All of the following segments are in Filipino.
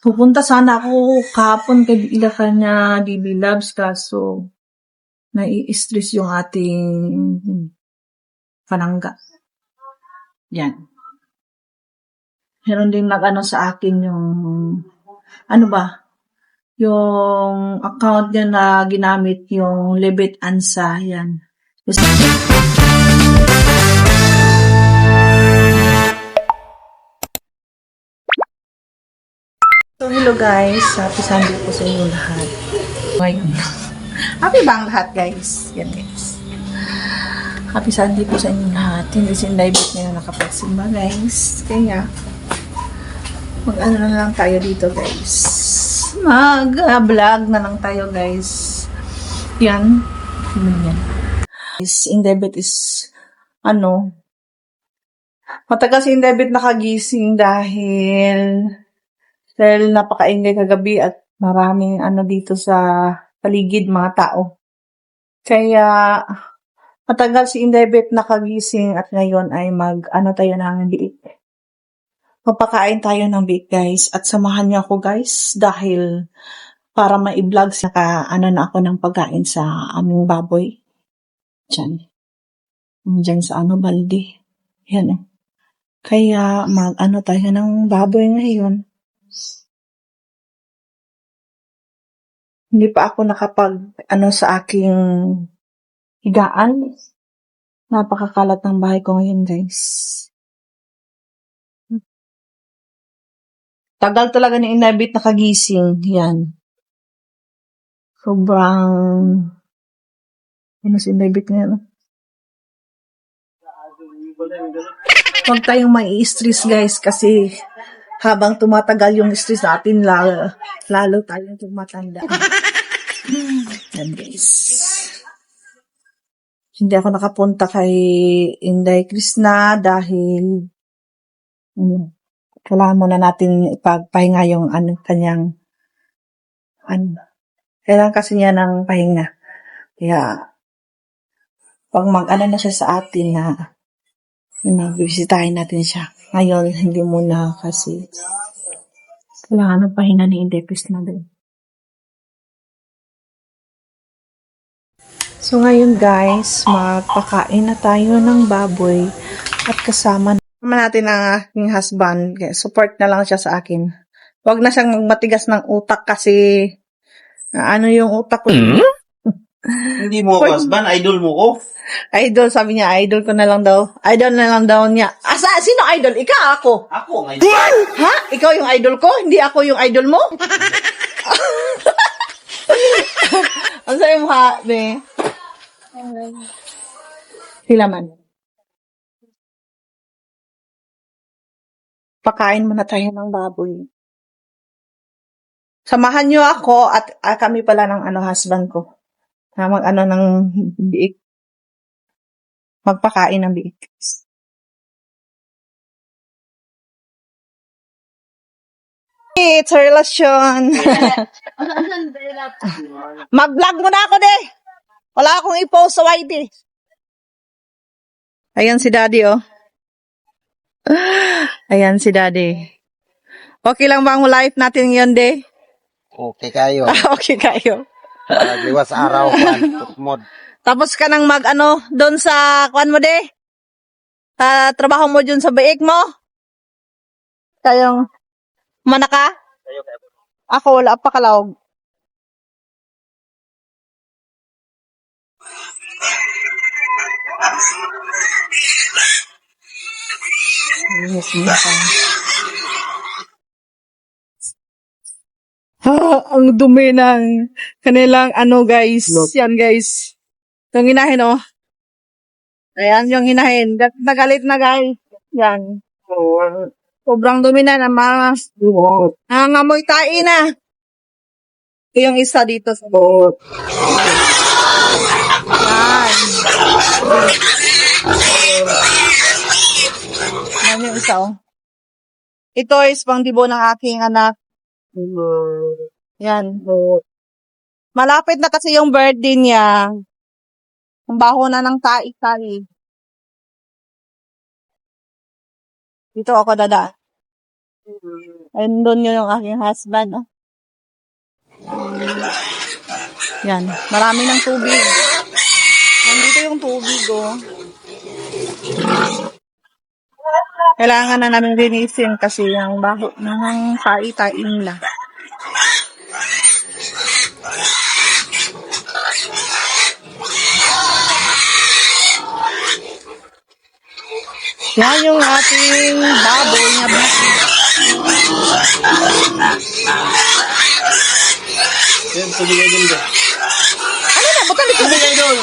Pupunta sana ako kahapon kay Ilacan niya, DB Labs, kaso nai-stress yung ating panangga. Yan. Meron din nag-ano sa akin yung, ano ba, yung account niya na ginamit yung Lebet Ansa, yan. So, hello guys. Happy Sunday po sa inyo lahat. Ngayon. Happy ba ang lahat guys? Yan guys. Happy Sunday po sa inyo lahat. Hindi si David ngayon nakapagsimba guys. Kaya, mag-ano na lang tayo dito guys. Mag-vlog na lang tayo guys. Yan. Yan. Si David is, matagal si David nakagising dahil napakaingay kagabi at maraming dito sa paligid mga tao. Kaya matagal si Indebet nakagising at ngayon ay tayo ng biik. Magpakain tayo ng biik guys at samahan niyo ako guys dahil para ma-vlog na ako ng pagkain sa aming baboy. Diyan sa balde. Yan Kaya tayo ng baboy ngayon. Hindi pa ako nakapag sa aking higaan. Napakakalat ng bahay ko ngayon, guys. Tagal talaga ni Inabit nakagising. Yan. Sobrang si Inabit ngayon. Huwag tayong mai-stress, guys, kasi habang tumatagal yung stress natin, lalo tayong tumatanda. Yan guys. Hindi ako nakapunta kay Inday Krishna dahil kailangan muna natin ipagpahinga yung kanyang kailangan kasi niya ng pahinga. Kaya pag na siya sa atin na bibisitahin natin siya. Ngayon, hindi muna kasi kailangan ng pahinga ni Inday Krishna din. So ngayon guys, magpakain na tayo ng baboy at kasama natin ang aking husband. Support na lang siya sa akin. Huwag na siyang magmatigas ng utak kasi yung utak ko. Hindi mo ako husband, idol mo ko. Idol, sabi niya, idol ko na lang daw. Idol na lang daw niya. Sino idol? Ikaw, ako? Ako ang idol. Ha? Ikaw yung idol ko? Hindi ako yung idol mo? Ang sa'yo mo ha, be? Sila man. Pakain muna tayo ng baboy. Samahan niyo ako at kami pala ng husband ko. Ng biik. Magpakain ng biik. It's a relasyon. Mag-vlog muna ako, de. Wala akong i-post sa YT. Ayan si Daddy, oh. Ayan si Daddy. Okay lang ba ang life natin ngayon, de? Okay kayo. Okay kayo. Liwas araw ko. Tapos ka nang doon sa kuan mo, de? Sa trabaho mo dun sa biik mo? Kayong manaka? Ako wala pa kalawag. Ang dumi ng kanilang guys. Look. Yan guys. Yung hinahin Ayan yung hinahin. Nagalit na guys. Yan. Sobrang dumi na nangangamoy tae na. Ito yung isa dito sa boat. Yan. Yan yung isa Ito is pang dibo ng aking anak. Yan. Malapit na kasi yung birthday niya. Ang baho na ng tae-tae. Dito ako dadaan. Ayun doon yun yung aking husband. Oh. Yan. Marami ng tubig. Nandito yung tubig, oh. Kailangan na namin linisin kasi yung baho ng kai-tain nila. Yan yung ating baboy na bisis. Yan, tubig idol ba? Ano na? Ba't nandito? Tubig idol!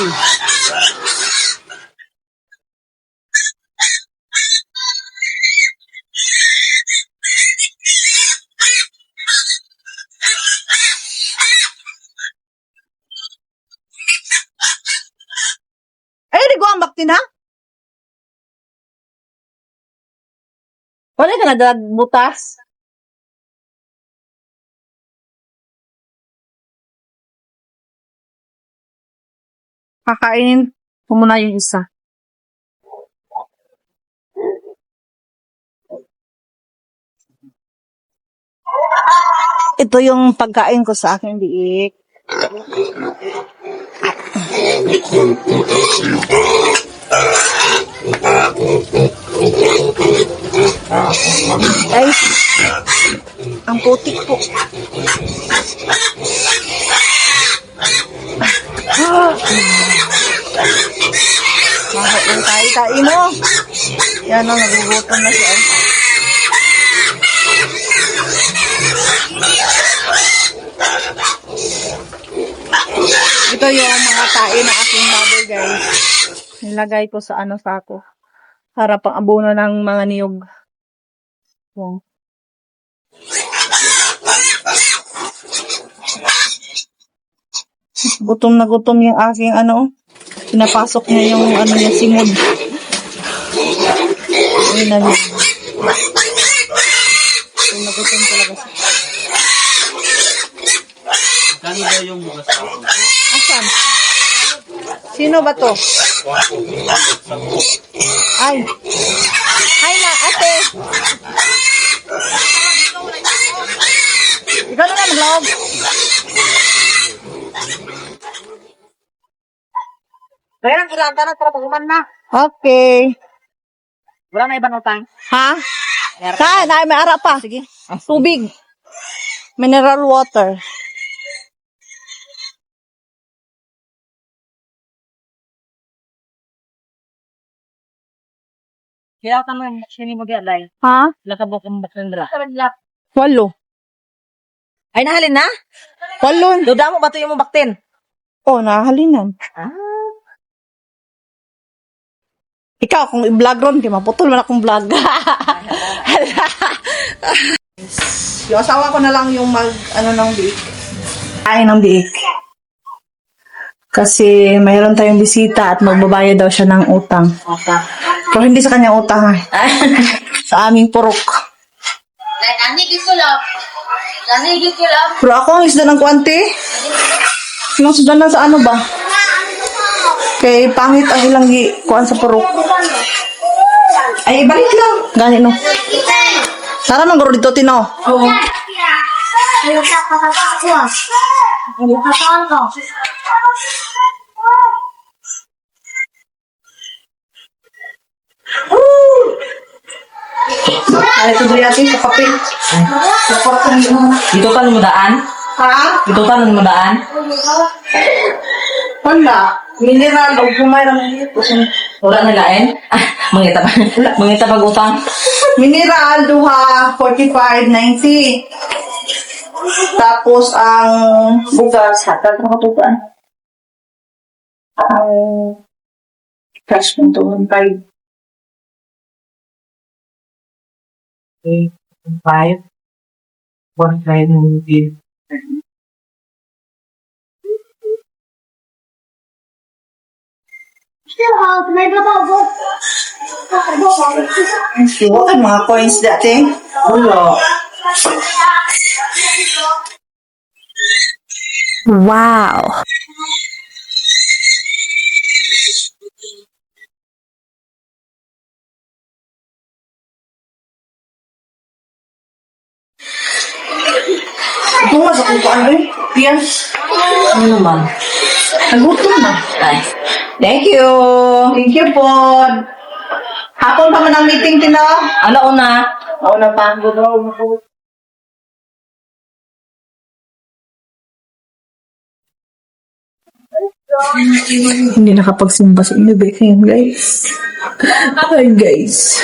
Ay, di ko ang baktin ha? Wala ka na butas? Kakainin ko muna yung isa. Ito yung pagkain ko sa aking biik. Ay, ang putik po. Bakit yung tayo-tayo mo? Yan o, nagugutom na siya. Ito yung mga tae na aking baboy, guys. Nilagay ko sa sako. Para pang abono ng mga niyog. Yan. Gutom na gutom yung aking pinapasok niya yung niya simod. Ayun na yun. Gutom na gutom talaga siya. Kano daw yung bukas ako? Asan? Sino ba to? Ay. Hi na, ate. Ikaw na maglawag. Kaya nang ilanta na para paguman na. Okay. Wala na ibang utang. Ha? Saan? Ay, may ara pa. Sige. Tubig. Mineral water. Kaya ka mo sini mo di alay. Ha? Lakabok ang baklan dra. 8. Ay nahalin na? 8. Duda mo ba to yung mong baktin? Oh, nakahalinan. Ah. Ikaw, kung i-vlog ron, di maputol man akong vlog. Yung asawa ko na lang yung ng biik. Ay, ng biik. Kasi mayroon tayong bisita at magbabayad daw siya ng utang. Okay. Pero hindi sa kanyang utang ha. Sa aming purok. Nanigit ko lang. Nanigit ko lang. Pero ako ang isda ng kwante. Ilang isda na sa ano ba? Kay pangit ang ilang kuan sa purok. Ay, balik lang. Gani no. Tara mangguro dito, Tino. Oo. Ayaw ka ko. Ayaw ka. Ay, ito dali natin sa kape. Dito pa nung daan? Ha? Dito pa nung daan? Wala. Mineral, o pumayra ng dito. Wala na lain? Ah, mangita pa. Mangita pag utang. Mineral, duha, 45.90. Tapos, ang bugas, hatag na katugan. Ang cash mo to, 5. 5. 1.5 ng bill. May babago. Siwa ay mga coins dati. Wala. Wow. Ito nga sa kung paano eh. Yan. Ano naman? Nagutom na. Ay. Thank you. Thank you po. Hapon pa man ang meeting, Tina. Alauna. Oo na pa. Hindi nakapagsimba sa inyo, ngayon, guys. Hi, guys.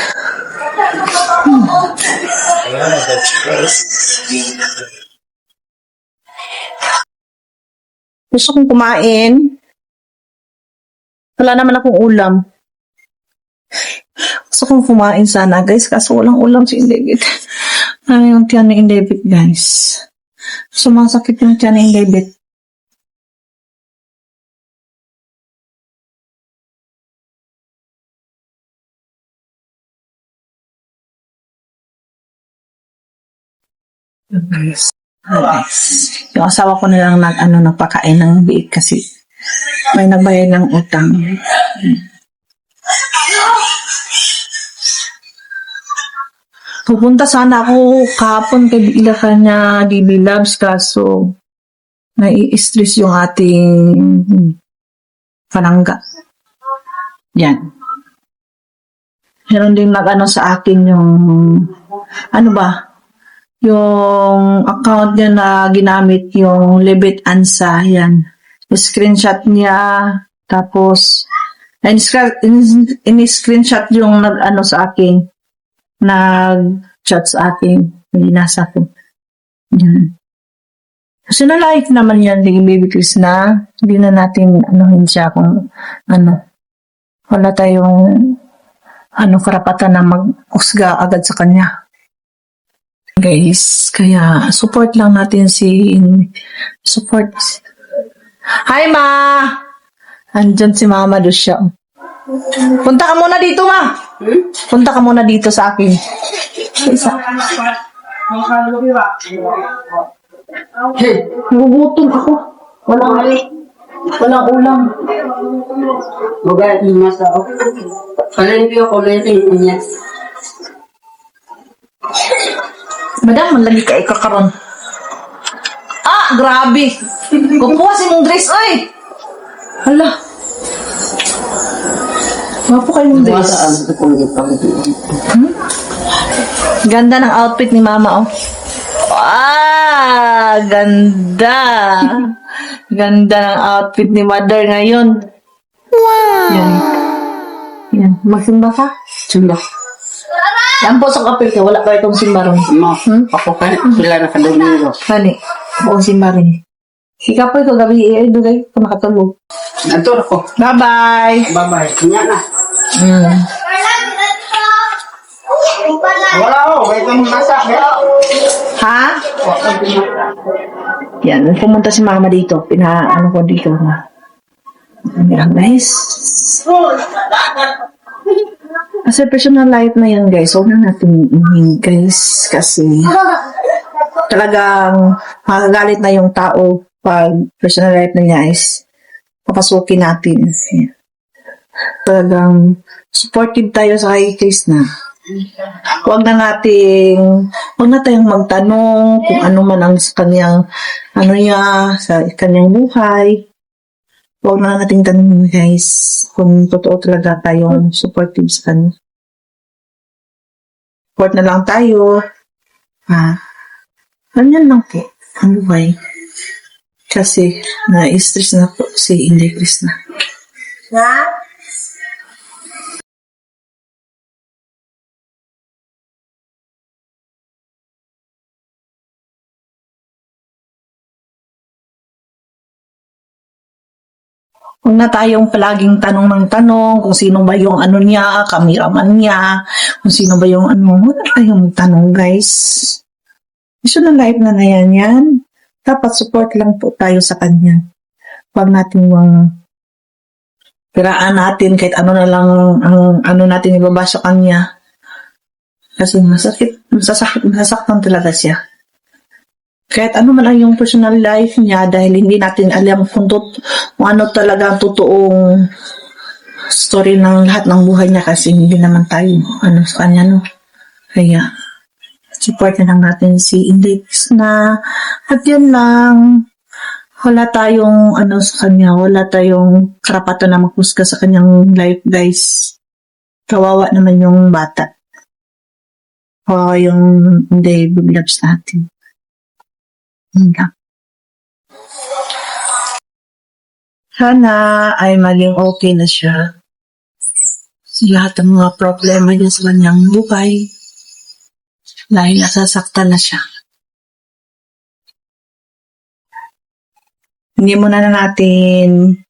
Gusto kong kumain. Wala naman akong ulam. Gusto kong kumain sana, guys, kaso walang ulam si David. Ano yung tiyan ni David, guys? Sumasakit yung tiyan ni David. Guys. Yung asawa ko na lang nagpakain ng biik kasi may nagbayad ng utang. Pupunta sana ako kahapon kay Bigla kanya DB Labs kaso nai-stress yung ating panangga. Yan. Meron din nag-ano sa akin yung yung account niya na ginamit yung Lebet Ansa, yan. Screenshot niya, tapos in-screenshot yung sa akin, nag-chat sa akin, nasa ko. Yan. Kasi na-like naman yan, Baby Chris na, hindi na natin anuhin siya kung wala tayong karapatan na mag-usga agad sa kanya. Guys, kaya support lang natin support. Hi, Ma! Andyan si Mama doon siya. Punta ka muna dito, Ma! Punta ka muna dito sa akin. Isa. Nagugutom ako. Walang ulam. Magayat ni Masa ako. Kalengke ako, kalengke niya. Madam, man lagi ka ikakaroon. Ah, grabe. Kupuha si mong dress, oy. Hala. Wapo kayo mong dress. Ganda ng outfit ni Mama, oh. Ah, ganda. Ganda ng outfit ni Mother ngayon. Wow. Yan. Magsimba ka? Simba. Yan po sa kapil ka, wala pa itong simba ron. Ako ka, sila nakadumiro. Kani, buong simba rin. Ikaw po ito gabi, dugay, kung nakatulog. Nantor ako. Bye-bye. Bye-bye. Kanya na. Wala ako, may itong masak. Ha? Yan, pumunta si Mama dito. Ko dito. Yan, guys. Kasi personal life na yan, guys. Huwag na natin guys. Kasi talagang makagalit na yung tao pag personal life na niya is papasukin natin. Talagang supportive tayo sa kay Chris na. Huwag na tayong magtanong kung ano man ang kanyang sa kanyang buhay. Huwag na nating tanong, guys, kung totoo talaga tayong supportive sa kanya. Support na lang tayo. Ganyan lang po ang buhay. Kasi na-stress na po si Inday Chris na. Huwag na tayong palaging tanong ng tanong kung sino ba yung niya, cameraman niya, kung sino ba yung Huwag na tayong tanong, guys. Gusto na live na yan. Dapat support lang po tayo sa kanya. Huwag natin piraan natin kahit ano na lang ang natin ibaba sa kanya. Kasi masasaktan talaga siya. Kahit ano man ang yung personal life niya dahil hindi natin alam kung ano talaga ang totoong story ng lahat ng buhay niya kasi hindi naman tayo sa kanya, no? Kaya support na lang natin si Index na at yun lang. Wala tayong sa kanya, wala tayong karapatan na maghusga sa kanyang life, guys. Kawawa naman yung bata. Kawawa yung hindi big-loves natin. Yun lang. Sana ay maging okay na siya sa lahat ng mga problema niya sa kanyang buhay dahil nasasaktan na siya. Hindi muna natin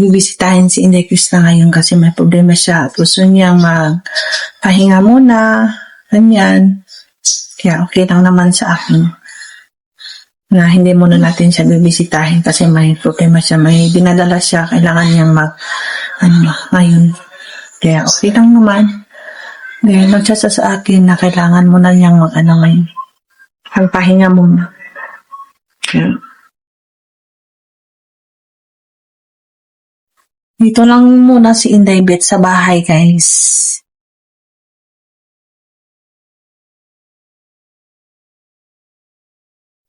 bibisitahin si Inday Krista ngayon kasi may problema siya at gusto niyang magpahinga muna, ganyan. Kaya okay lang naman sa akin na hindi muna natin siya bibisitahin kasi may problema siya, may dinadala siya, kailangan niyang ngayon. Kaya okay lang naman. Dahil nagsasa sa akin na kailangan muna niyang ngayon. Magpahinga muna. Kaya dito lang muna si Inday Bet sa bahay, guys.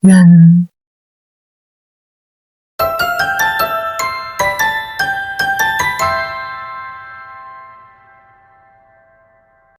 Yan.